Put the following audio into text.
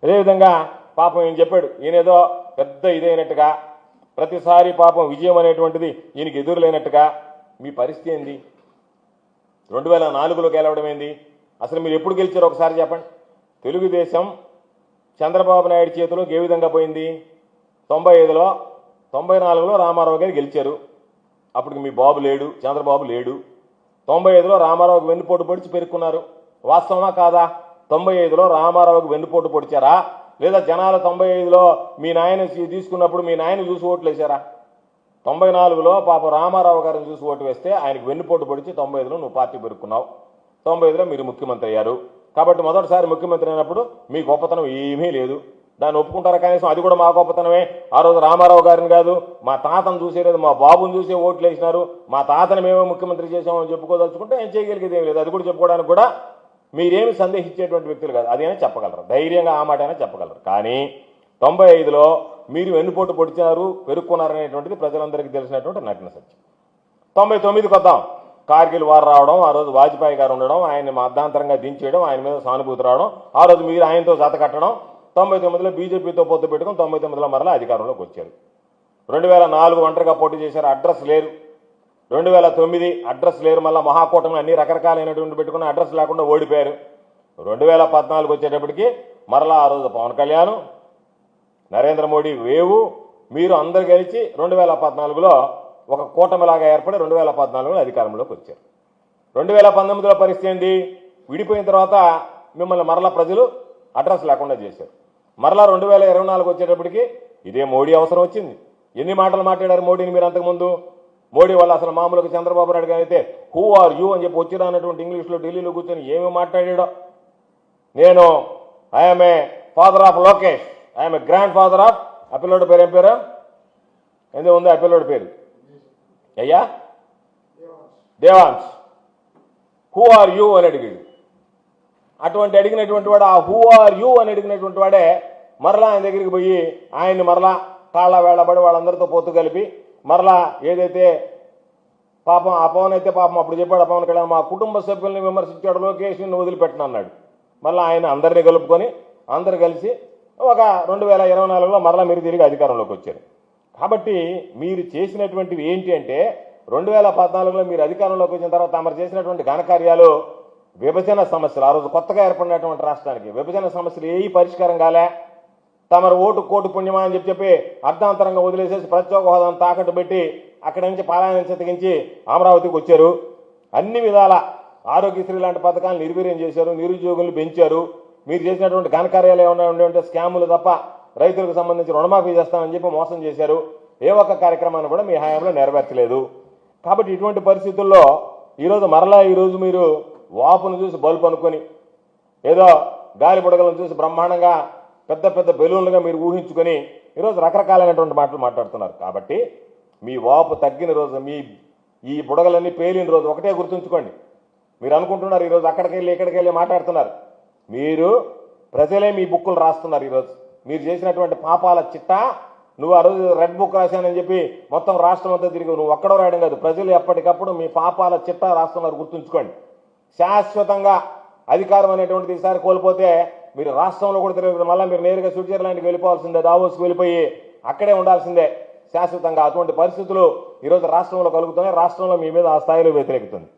అదేవిధంగా పాపం ఈయన చెప్పాడు, ఈయనేదో పెద్ద ఇదైనట్టుగా, ప్రతిసారి పాపం విజయం అనేటువంటిది ఈయనకి ఎదురులేనట్టుగా. మీ పరిస్థితి ఏంది? 2004లో గెలవడం ఏంది? అసలు మీరు ఎప్పుడు గెలిచారో ఒకసారి చెప్పండి. తెలుగుదేశం చంద్రబాబు నాయుడు చేతిలోకి ఏ విధంగా పోయింది? 95లో 94లో రామారావు గారు గెలిచారు. అప్పటికి మీ బాబు లేడు, చంద్రబాబు లేడు. 95లో రామారావుకి వెన్నుపోటు పొడిచి పెరుక్కున్నారు. వాస్తవమా కాదా? 95లో రామారావుకి వెన్నుపోటు పొడిచారా? లేదా జనాలు 95లో మీ నాయన తీసుకున్నప్పుడు మీ నాయన చూసి ఓట్లు వేశారా? 94లో పాప రామారావు గారిని చూసి ఓటు వేస్తే ఆయనకు వెన్నుపోటు పొడిచి 95లో నువ్వు పార్టీ పెరుక్కున్నావు. 95లో మీరు ముఖ్యమంత్రి అయ్యారు. కాబట్టి మొదటిసారి ముఖ్యమంత్రి అయినప్పుడు మీ గొప్పతనం ఏమీ లేదు. దాన్ని ఒప్పుకుంటారా? కనీసం అది కూడా మా గొప్పతనమే. ఆ రోజు రామారావు గారిని కాదు, మా తాతను చూసేలేదు, మా బాబుని చూసే ఓట్లు వేసినారు, మా తాతను మేమే ముఖ్యమంత్రి చేసామని చెప్పుకోదలుచుకుంటే ఏం చేయగలిగేది ఏం లేదు. అది కూడా చెప్పుకోవడానికి కూడా మీరేమి సందేహించేటువంటి వ్యక్తులు కాదు. అదేనా చెప్పగలరు, ధైర్యంగా ఆ మాట అయినా చెప్పగలరు. కానీ 95లో మీరు వెన్నుపోటు పొడిచారు, పెరుక్కున్నారనేటువంటిది ప్రజలందరికీ తెలిసినటువంటి నగ్న సత్యం. 99కి వద్దాం. కార్గిల్ వార్ రావడం, ఆ రోజు వాజ్పేయి గారు ఉండడం, ఆయన అర్ధాంతరంగా దించేయడం, ఆయన మీద సానుభూతి రావడం, ఆ రోజు మీరు ఆయనతో జత కట్టడం, 99లో బీజేపీతో పొత్తు పెట్టుకుని 99లో మరలా అధికారంలోకి వచ్చారు. 2004 ఒంటరిగా పోటీ చేశారు, అడ్రస్ లేరు. 2009 అడ్రస్ లేరు, మళ్ళీ మహాకూటమి అన్ని రకరకాలైనటువంటి పెట్టుకుని అడ్రస్ లేకుండా ఓడిపోయారు. 2014 వచ్చేటప్పటికి మరలా ఆ రోజు పవన్ కళ్యాణ్, నరేంద్ర మోడీ వేవు, మీరు అందరు కలిసి 2014లో ఒక కూటమిలాగా ఏర్పడి 2014లో అధికారంలోకి వచ్చారు. 2019లో పరిస్థితి ఏంటి? విడిపోయిన తర్వాత మిమ్మల్ని మరలా ప్రజలు అడ్రస్ లేకుండా చేశారు. మరలా 2024 వచ్చేటప్పటికి ఇదే మోడీ అవసరం వచ్చింది. ఎన్ని మాటలు మాట్లాడారు మోడీని మీరు అంతకుముందు? మోడీ వల్ల అసలు మామూలుగా చంద్రబాబు నాయుడు గారు అయితే హూ ఆర్ యూ అని చెప్పి వచ్చిరానటువంటి ఇంగ్లీష్లో ఢిల్లీలో కూర్చొని ఏమి మాట్లాడాడో. నేను I'm a father of Lokesh, I'm a grand father of, ఆ పిల్లోడి పేరు ఏం పేరు? ఎందుకు ఉంది ఆ పిల్లోడి పేరు? అయ్యా దేవాన్స్. హూ ఆర్ యూ అని అడిగాడు. అటువంటి అడిగినటువంటి వాడు, ఆ హూ ఆర్ యూ అని అడిగినటువంటి వాడే మరలా ఆయన దగ్గరికి పోయి ఆయన్ని మరలా కాళ్ళ వేళబడి వాళ్ళందరితో పొత్తు కలిపి మరలా ఏదైతే పాపం ఆ పవన్ అయితే పాపం అప్పుడు చెప్పాడు పవన్ కళ్యాణ్, మా కుటుంబ సభ్యుల్ని విమర్శించాడు, లోకేష్ని వదిలిపెట్టను అన్నాడు. మళ్ళీ ఆయన అందరినీ కలుపుకొని అందరు కలిసి ఒక 2024లో మరలా మీరు తిరిగి అధికారంలోకి వచ్చారు. కాబట్టి మీరు చేసినటువంటివి ఏంటి అంటే 2014లో మీరు అధికారంలోకి వచ్చిన తర్వాత తమరు చేసినటువంటి ఘనకార్యాలు విభజన సమస్యలు, ఆ రోజు కొత్తగా ఏర్పడినటువంటి రాష్ట్రానికి విభజన సమస్యలు ఏ పరిష్కారం కాలే. తమరు ఓటు కోటు పుణ్యమా అని చెప్పి అర్ధాంతరంగా వదిలేసేసి ప్రత్యేక హోదాను తాకట్టు పెట్టి అక్కడి నుంచి పారాయణ చెతకించి అమరావతికి వచ్చారు. అన్ని విధాల ఆరోగ్యశ్రీ లాంటి పథకాలను నిర్వీర్యం చేశారు, నిరుద్యోగులను పెంచారు. మీరు చేసినటువంటి ఘనకార్యాలు ఏమైనా ఉండే స్కాములు తప్ప రైతులకు సంబంధించి రుణమాఫీ చేస్తామని చెప్పి మోసం చేశారు. ఏ ఒక్క కార్యక్రమాన్ని కూడా మీ హయాంలో నెరవేర్చలేదు. కాబట్టి ఇటువంటి పరిస్థితుల్లో ఈరోజు మరలా ఈరోజు మీరు వాపును చూసి బల్బు అనుకొని ఏదో గాలి బుడగలను చూసి బ్రహ్మాండంగా పెద్ద పెద్ద బెలూన్లుగా మీరు ఊహించుకొని ఈరోజు రకరకాలైనటువంటి మాటలు మాట్లాడుతున్నారు. కాబట్టి మీ వాపు తగ్గిన రోజు, మీ ఈ బుడగలన్నీ పేలిన రోజు ఒకటే గుర్తుంచుకోండి. మీరు అనుకుంటున్నారు ఈరోజు అక్కడికి వెళ్ళి ఇక్కడికి వెళ్ళి మాట్లాడుతున్నారు. మీరు ప్రజలే మీ బుక్కులు రాస్తున్నారు. ఈరోజు మీరు చేసినటువంటి పాపాల చిట్టా, నువ్వు ఆ రోజు రెడ్ బుక్ రాశానని చెప్పి మొత్తం రాష్ట్రం అంతా తిరిగి నువ్వు ఒక్కడో రాయడం కాదు, ప్రజలు ఎప్పటికప్పుడు మీ పాపాల చిట్టా రాస్తున్నారు. గుర్తుంచుకోండి. శాశ్వతంగా అధికారం అనేటువంటిది ఈసారి కోల్పోతే మీరు రాష్ట్రంలో కూడా తిరగదు. మళ్ళీ మీరు నేరుగా స్విట్జర్లాండ్కి వెళ్ళిపోవాల్సిందే, దావోస్కి వెళ్ళిపోయి అక్కడే ఉండాల్సిందే శాశ్వతంగా. అటువంటి పరిస్థితులు ఈరోజు రాష్ట్రంలో కలుగుతున్నాయి. రాష్ట్రంలో మీ మీద ఆ స్థాయిలో వ్యతిరేకుతుంది.